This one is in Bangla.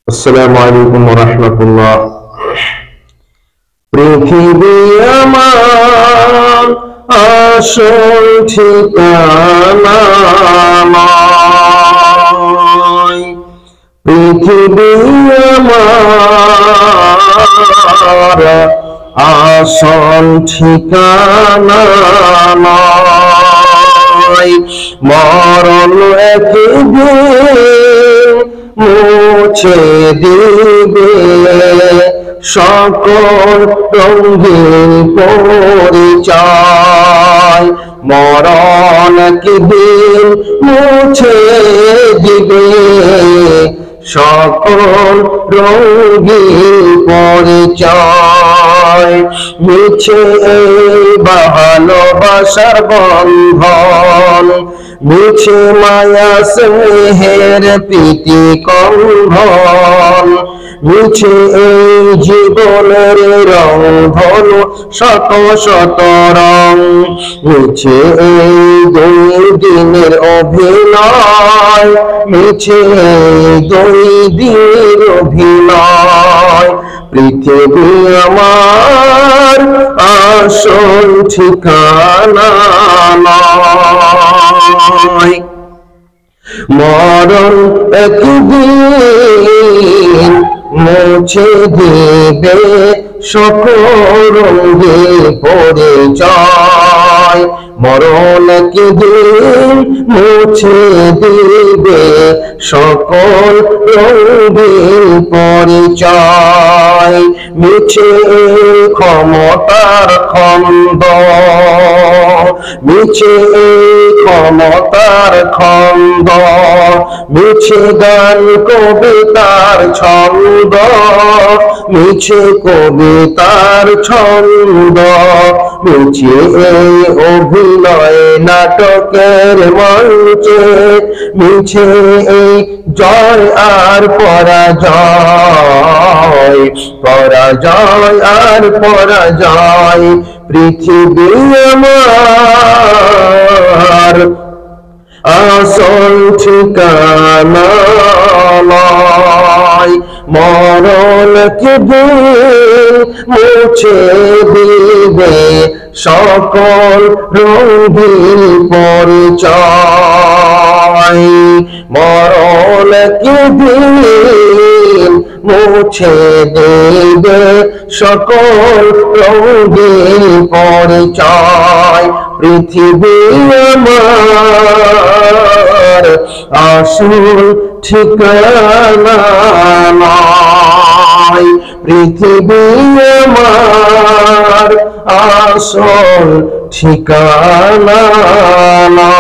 আসসালামু আলাইকুম ওয়া রাহমাতুল্লাহ। পৃথিবী আমার আসল ঠিকানা নয়, পৃথিবী আমার আসল ঠিকানা নয়। মরণ একদিন মুছে দিবে সকল রঙিন পরিচয়। মরণ একদিন মুছে দিবে সকল রঙিন পরিচয়। মিছে এই ভালোবাসার বন্ধন, মিছে মায়া স্নেহের প্রীতি কন্ধন, মিছে এই জীবনের রং ধনু শত শত রং, মিছে এই দুই দিনের অভিনয়, মিছে এই দুই দিনের অভিনয়। পৃথিবী আমার আসল ঠিকানা নয়। মরণ একদিন মুছে দিবে সকল রঙিন পরিচয়। মরণ একদিন মুছে দিবে সকল রঙিন পরিচয়। মিছে ক্ষমতার খন্দ, মিছে ক্ষমতার খন্দ, মিছে গান কবিতার ছন্দ, মিছে কবিতার ছন্দ, মিছে এই অভিনয় নাটকের মঞ্চে, মিছে এই জয় আর পরাজয়, পরাজয় আর পরাজয়। পৃথিবী আমার আসল ঠিকানা নয়। মরণ একদিন মুছে দিবে সকল রঙিন পরিচয়। মরণ একদিন মুছে দেবে সকল রঙিন পরিচয়। পৃথিবী আমার আসল ঠিকানা নয়, পৃথিবী আমার আসল ঠিকানা নয়।